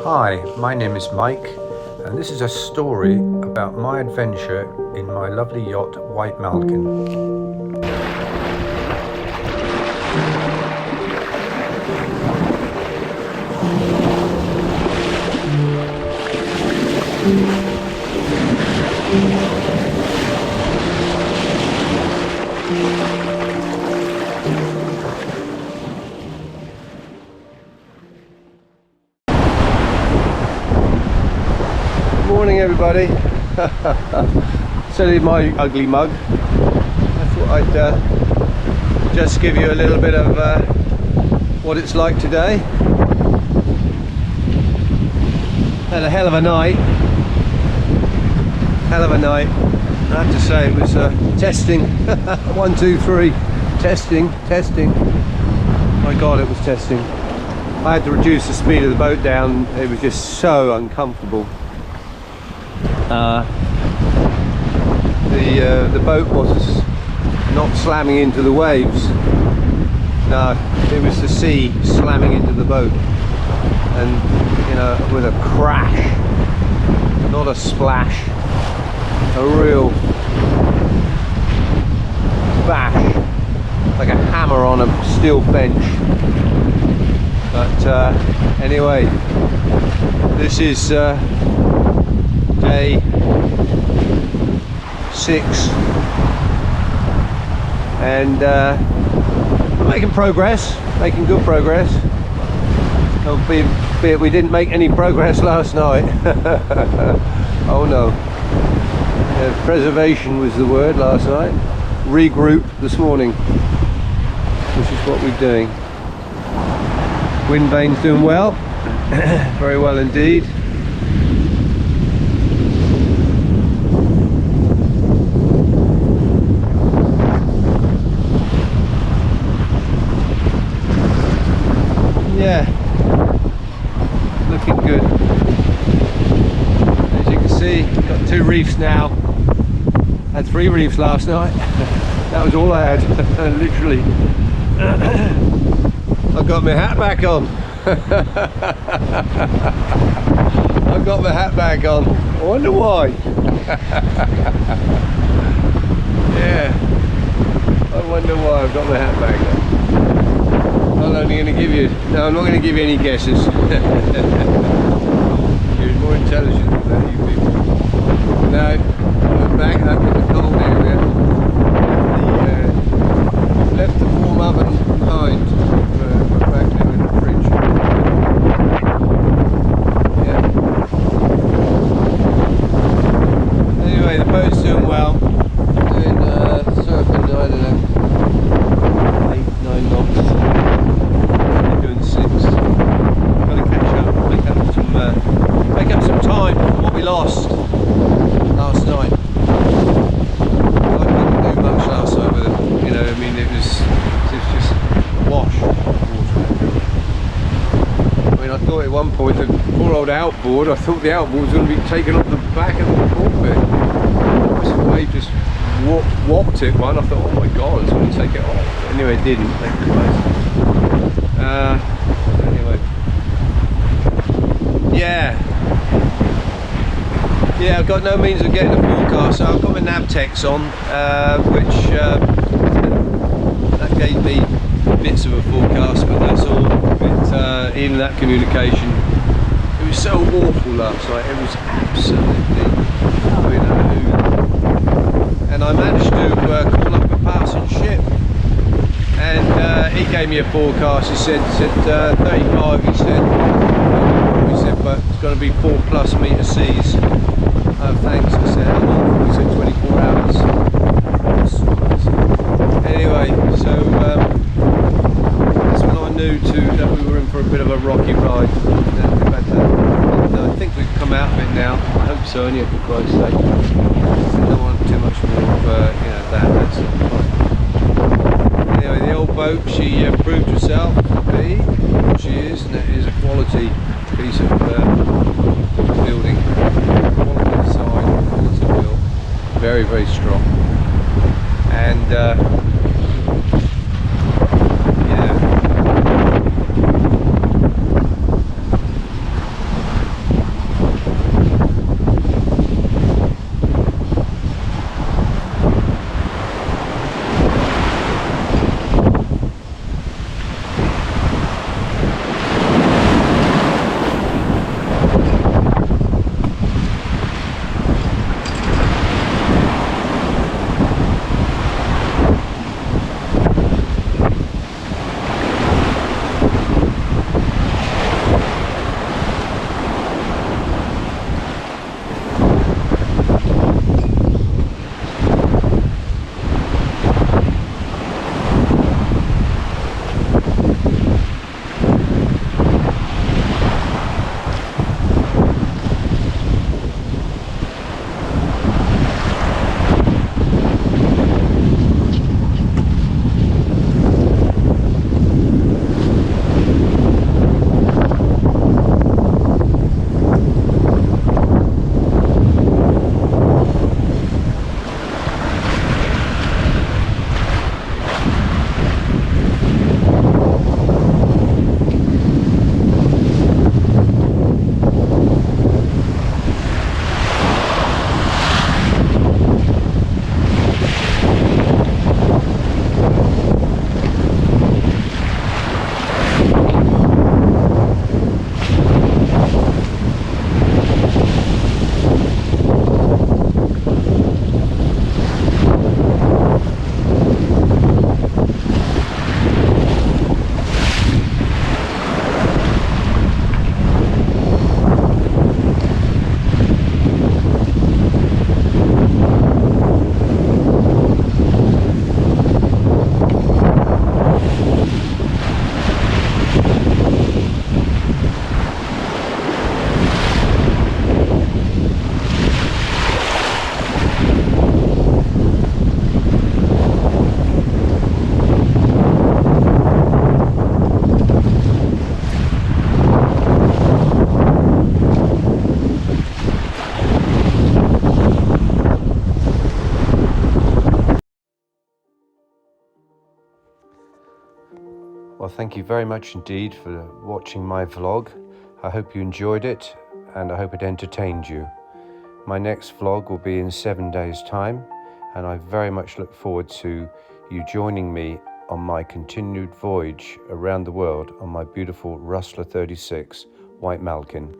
Hi, my name is Mike, and this is a story about my adventure in my lovely yacht, White Malkin. Morning everybody. Silly my ugly mug. I thought I'd just give you a little bit of what it's like today. Had a hell of a night. I have to say it was testing. 1, 2, 3. Testing. My God, it was testing. I had to reduce the speed of the boat down. It was just so uncomfortable. The boat was not slamming into the waves. No, it was the sea slamming into the boat, and you know, with a crash, not a splash, a real bash, like a hammer on a steel bench. But anyway, this is day 6, and we're making good progress. Be it we didn't make any progress last night. Oh no. Preservation was the word last night. Regroup this morning, which is what we're doing. Wind vane's doing well. Very well indeed. Yeah, looking good. As you can see, got 2 reefs now. Had 3 reefs last night. That was all I had, literally. I've got my hat back on. I've got my hat back on. I wonder why. Yeah, I wonder why I've got my hat back on. I'm only going to give you, no, I'm not going to give you any guesses. You're more intelligent than that, you people. No, I'm back up in the cold area. Left the warm oven behind. We're back now in the fridge. Yeah. Anyway, the boat's doing well. Doing surfing, I don't know, 8, 9 knots. Doing 6. Got to catch up, make up some time from what we lost last night. I didn't do much last night with it, you know. I mean, it was just wash water. I mean, I thought at one point the poor old outboard, I thought the outboard was going to be taken off the back of the cockpit. The wave just whopped it one. I thought, oh my God, it's going to take it off. Anyway, it didn't. Thank Christ. Anyway, yeah, I've got no means of getting a forecast, so I've got my Navtex on, which that gave me bits of a forecast, but that's all. Even that communication, it was so awful last night. It was absolutely, you know. And I managed to call up a passing ship, and he gave me a forecast. He said 35. He said, but it's going to be 4+ meter seas. Thanks, I said. He said 24 hours. Anyway, so that's when I knew that we were in for a bit of a rocky ride. And I think we've come out of it now. I hope so, only for Christ's sake. I don't want too much more of that. Anyway, the old boat, she proved herself to be what she is, and it is a quality piece of building. Quality design, quality build. Very, very strong. And yeah. Well, thank you very much indeed for watching my vlog. I hope you enjoyed it and I hope it entertained you. My next vlog will be in 7 days' time, and I very much look forward to you joining me on my continued voyage around the world on my beautiful Rustler 36 White Malkin.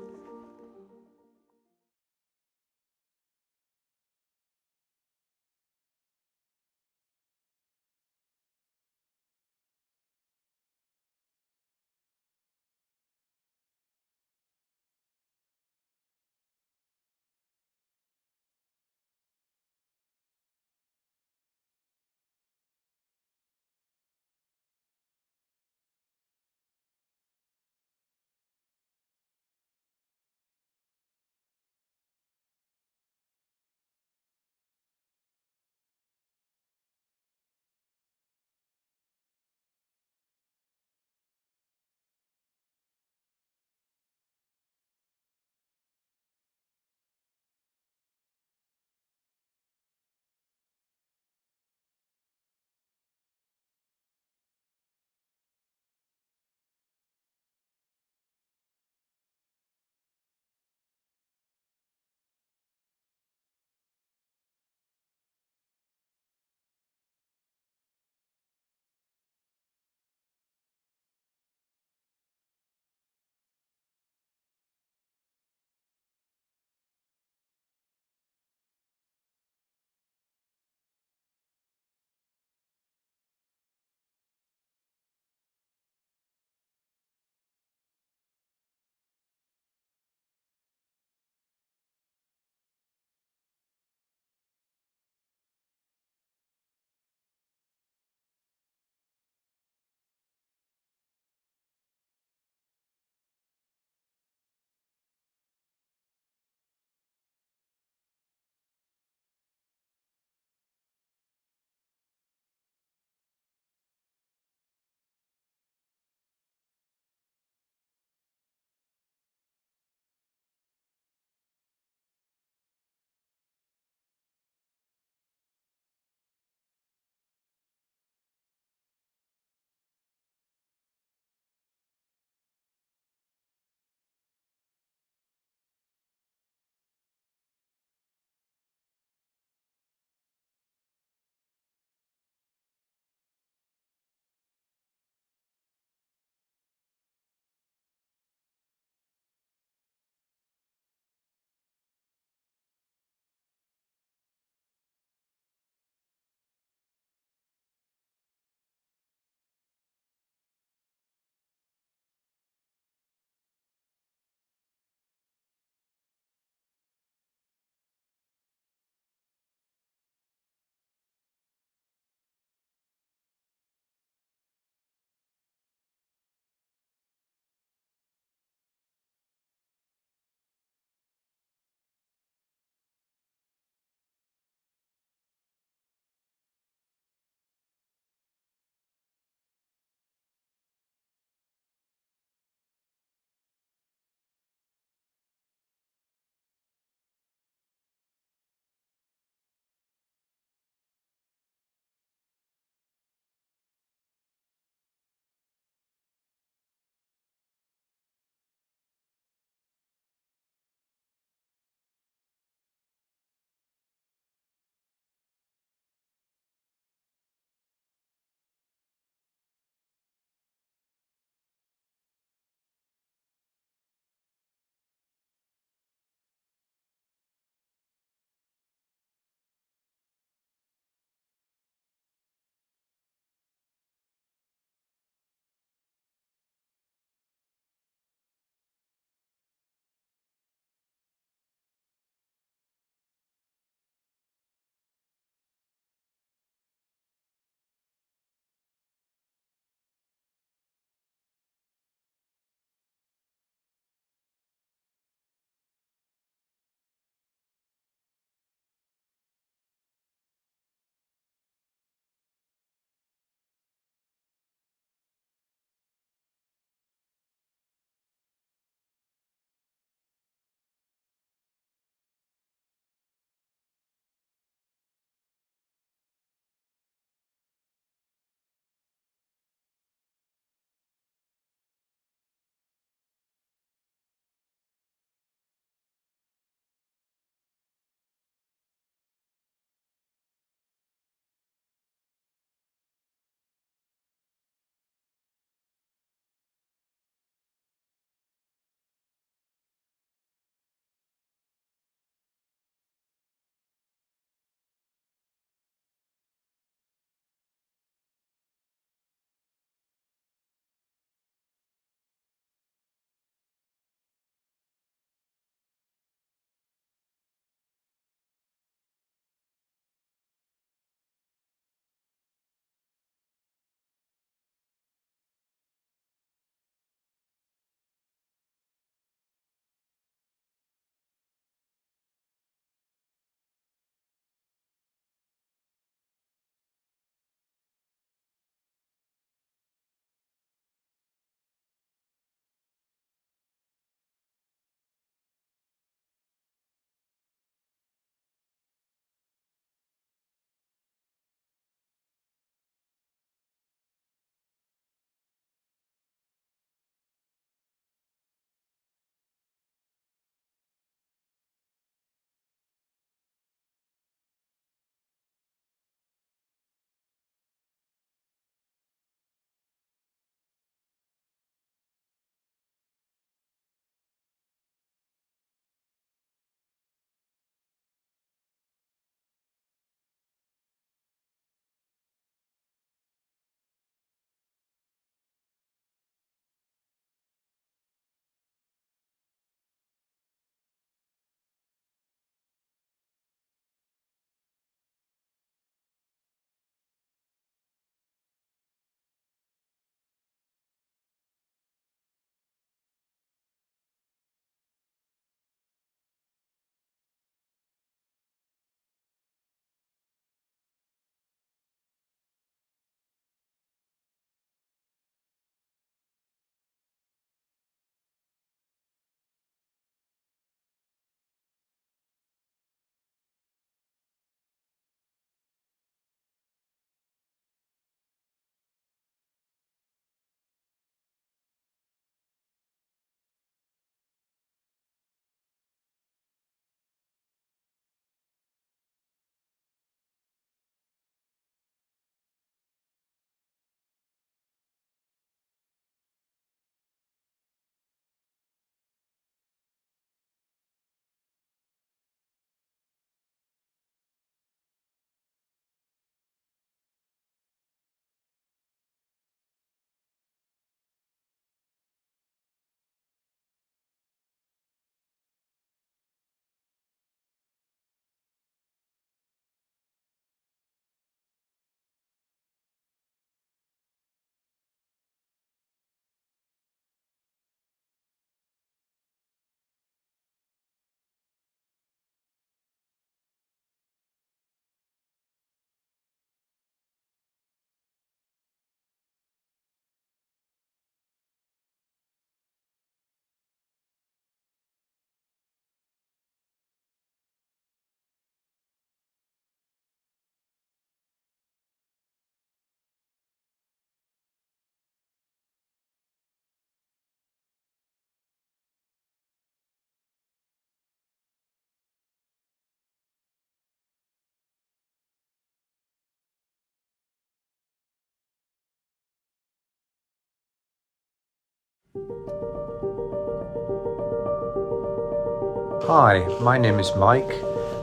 Hi, my name is Mike,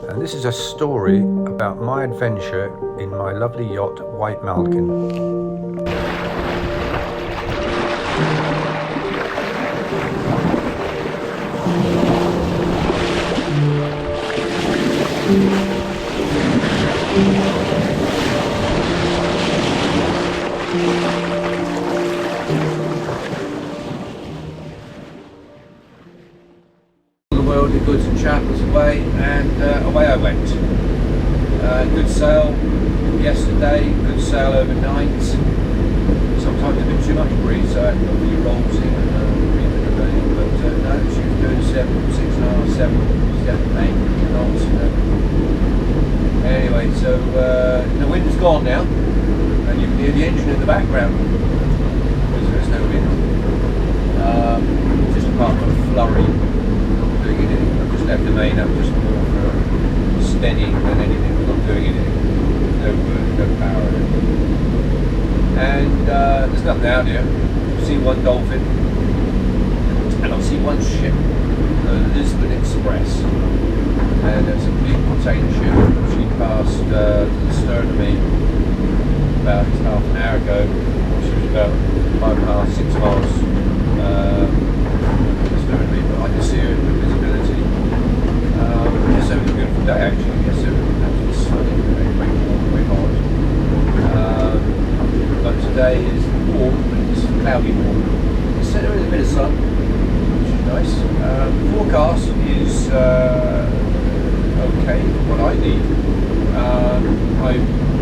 and this is a story about my adventure in my lovely yacht, White Malkin. The worldly goods and chattels away, and away I went. Good sail yesterday, good sail overnight. Sometimes a bit too much breeze, so I had a few rolls in and breathing a bit, but no, she was doing 6.5, 7, 8 knots. Anyway, so the wind's gone now, and you can hear the engine in the background because there's no wind. Just apart from a flurry, not doing anything. I've just left the main up just more for steadying than anything. We're not doing anything. No power in it. And there's nothing out here. I've seen one dolphin, and I've seen one ship, the Lisbon Express, and there's a big container ship. She passed to the stern of me about half an hour ago. She was about 5.5, 6 miles stern of me, but I can see her in good visibility. Yesterday was a beautiful day actually. Yesterday was absolutely sunny, very warm, very hot. But today is warm, but it's cloudy warm. So there is a bit of sun, which is nice. Forecast is okay for what I need. I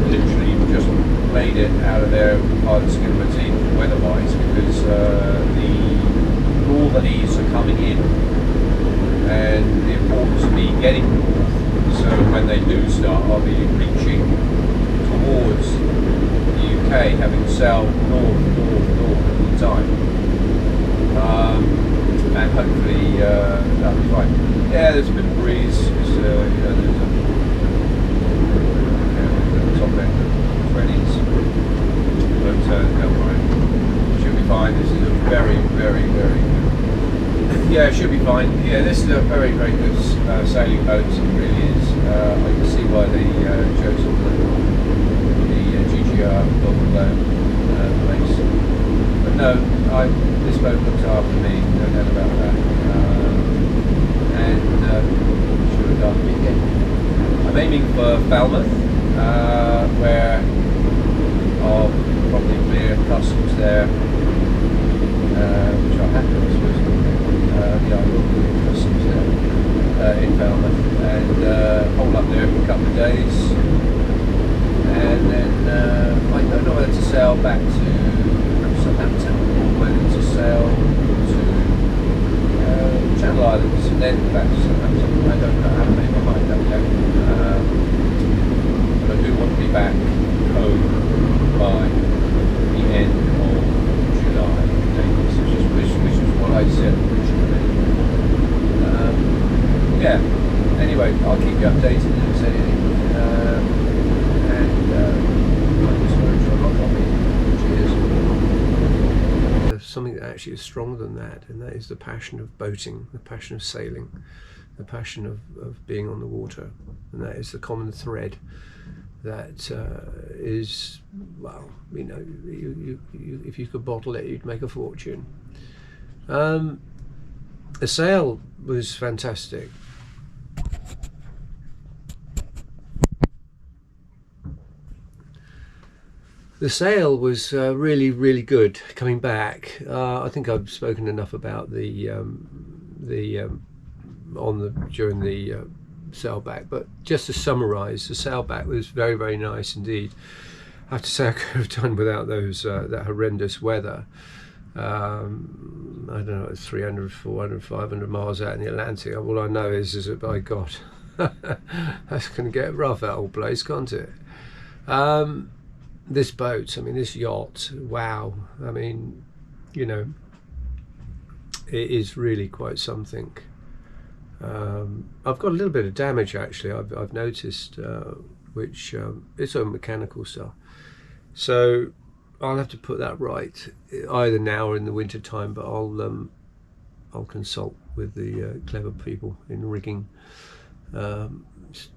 literally just made it out of there by the skin of my teeth weather-wise because the northerlies are coming in, and the importance of me getting north. So when they do start, I'll be reaching towards the UK, having sailed north all the time. And hopefully that'll be fine. Yeah, there's a bit of breeze. There's a top end of 20s, but don't worry, should be fine. This is a very good. Yeah, it should be fine. Yeah, this is a very good sailing boat. It really is. I can see why they chose the GGR double place. But no, this boat looks after me. No doubt about that. And should have done it again. I'm aiming for Falmouth, where I'll probably clear customs there, which I have to, I suppose. Yeah, I will clear customs there in Falmouth, and hold up there for a couple of days, and then I don't know whether to sail back to Southampton or whether to sail to Channel Islands and then back to Southampton. I don't know, I haven't made my mind up yet. But I do want to be back home by the end of July, which is what I said originally. Yeah, anyway, I'll keep you updated if there's anything. There's something that actually is stronger than that, and that is the passion of boating, the passion of sailing, the passion of being on the water, and that is the common thread that is, well, you know, you if you could bottle it, you'd make a fortune. The sail was fantastic. The sail was really good coming back. I think I've spoken enough about during the sail back, but just to summarise, the sail back was very nice indeed. I have to say I could have done without those that horrendous weather. I don't know, it's 300, 400, 500 miles out in the Atlantic. All I know is that, by God, that's going to get rough, that old place, can't it? This boat, I mean, this yacht, wow. I mean, you know, it is really quite something. I've got a little bit of damage actually, I've noticed, which it's all mechanical stuff. So I'll have to put that right either now or in the winter time, but I'll consult with the clever people in rigging,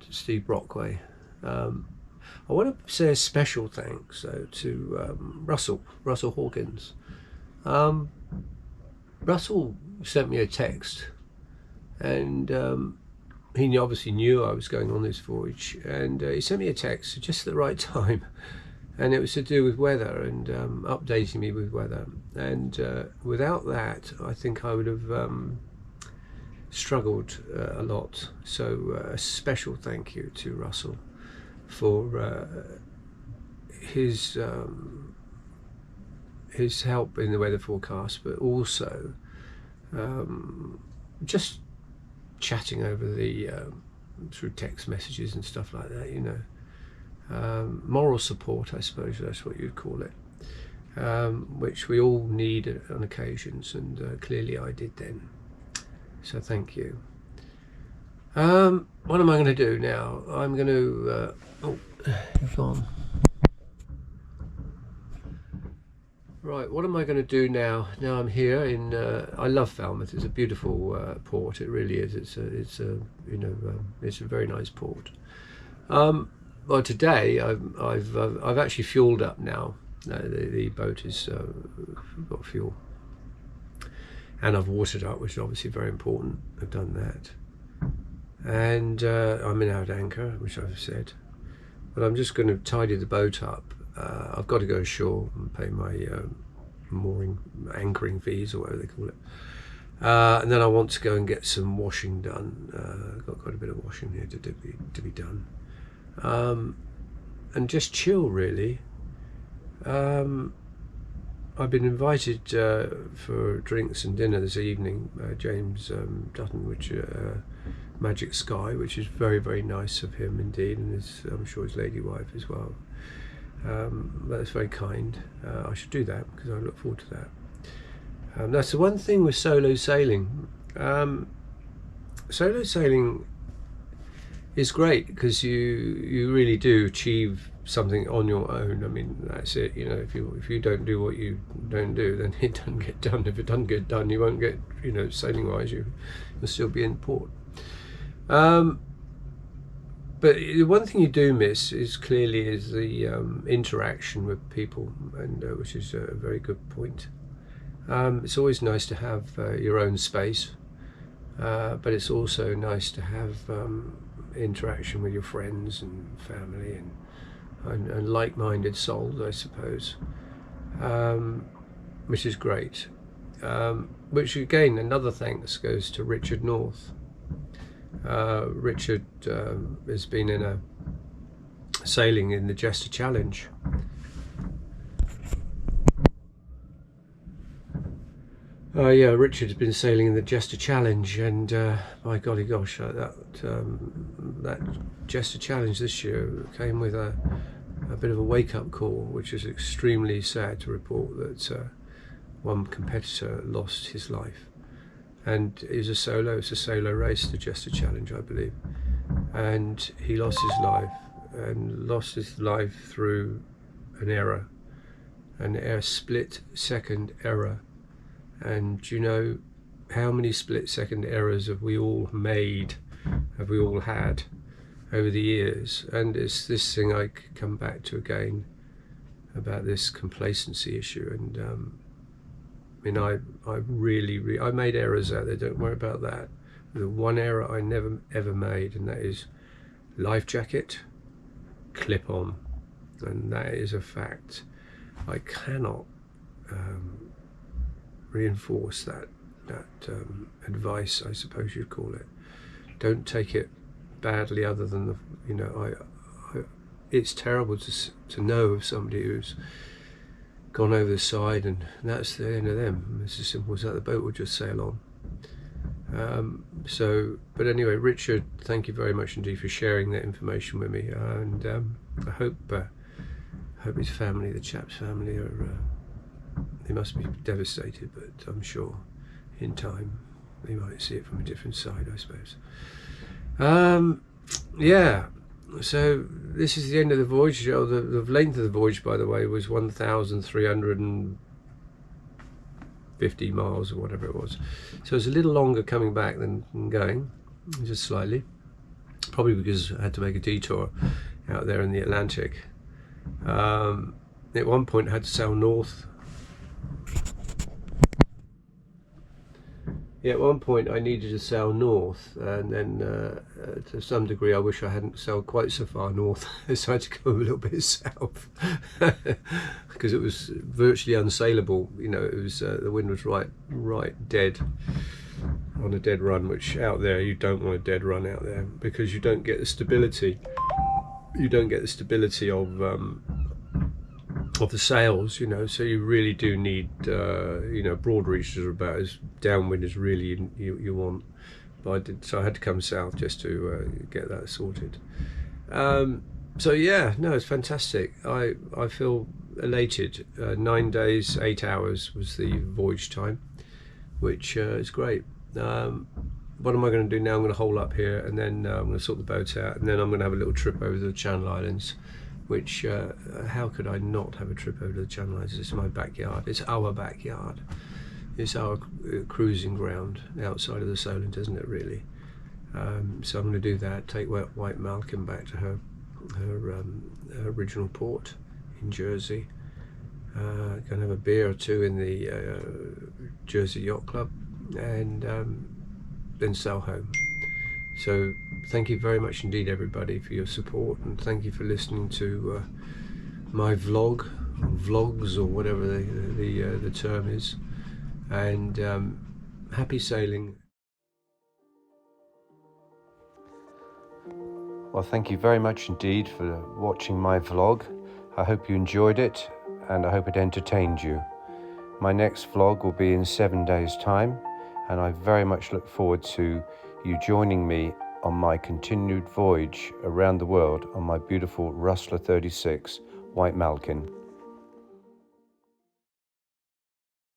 Steve Brockway. I want to say a special thanks though to Russell Hawkins. Russell sent me a text, and he obviously knew I was going on this voyage, and he sent me a text just at the right time, and it was to do with weather and updating me with weather. And without that, I think I would have struggled a lot. So a special thank you to Russell for his help in the weather forecast, but also just chatting over the through text messages and stuff like that, you know. Moral support, I suppose that's what you'd call it, which we all need on occasions, and clearly I did then. So thank you. What am I going to do now? I'm going to you've gone. Right, what am I going to do now? Now I'm here in. I love Falmouth. It's a beautiful port. It really is. It's a it's a very nice port. Well, today I've actually fueled up now. The boat is got fuel, and I've watered up, which is obviously very important. I've done that, and I'm in out anchor, which I've said. But I'm just going to tidy the boat up. I've got to go ashore and pay my anchoring fees, or whatever they call it. And then I want to go and get some washing done. Got quite a bit of washing here to be done. And just chill, really. I've been invited for drinks and dinner this evening. James Dutton, which Magic Sky, which is very, very nice of him indeed, and I'm sure his lady wife as well. That's very kind. I should do that because I look forward to that. That's the one thing with solo sailing. Solo sailing is great because you really do achieve something on your own. I mean, that's it. You know, if you don't do what you don't do, then it doesn't get done. If it doesn't get done, you won't get, sailing wise, you'll still be in port. But the one thing you do miss is the interaction with people, and which is a very good point. It's always nice to have your own space, but it's also nice to have interaction with your friends and family and like-minded souls, I suppose, which is great. Which again, another thanks goes to Richard North. Richard has been in sailing in the Jester Challenge. Richard's been sailing in the Jester Challenge, and my golly gosh, that Jester Challenge this year came with a bit of a wake-up call, which is extremely sad to report that one competitor lost his life. And it's a solo race, the Jester Challenge, I believe. And he lost his life through an error, split-second error. And do you know how many split-second errors have we all had over the years? And it's this thing I come back to again about this complacency issue. And I made errors out there, don't worry about that. The one error I never ever made, and that is life jacket, clip on, and that is a fact. I cannot reinforce that advice, I suppose you'd call it. Don't take it badly, other than it's terrible to know of somebody who's gone over the side, and that's the end of them. It's as simple as that. The boat will just sail on. But anyway, Richard, thank you very much indeed for sharing that information with me, and I hope his family, the chap's family, they must be devastated, but I'm sure in time they might see it from a different side, I suppose. So this is the end of the voyage. The length of the voyage, by the way, was 1,350 miles or whatever it was. So it's a little longer coming back than going, just slightly. Probably because I had to make a detour out there in the Atlantic. At one point I had to sail north. Yeah, at one point I needed to sail north, and then to some degree I wish I hadn't sailed quite so far north, so I had to go a little bit south because it was virtually unsaleable. You know, it was the wind was right dead on a dead run, which out there you don't want a dead run out there because you don't get the stability. You don't get the stability of the sails, you know, so you really do need, you know, broad reaches are about as downwind as really you want. But so I had to come south just to get that sorted. So yeah, no, it's fantastic. I feel elated. 9 days, 8 hours was the voyage time, which is great. What am I going to do now? I'm going to hole up here, and then I'm going to sort the boat out, and then I'm going to have a little trip over the Channel Islands. Which, how could I not have a trip over to the Channel Islands? It's my backyard. It's our backyard. It's our cruising ground outside of the Solent, isn't it, really? So I'm going to do that, take White Malkin back to her original port in Jersey. Going to have a beer or two in the Jersey Yacht Club, and then sail home. So thank you very much indeed, everybody, for your support, and thank you for listening to my vlogs, or whatever the term is, and happy sailing. Well, thank you very much indeed for watching my vlog. I hope you enjoyed it, and I hope it entertained you. My next vlog will be in 7 days' time, and I very much look forward to you joining me on my continued voyage around the world on my beautiful Rustler 36 White Malkin.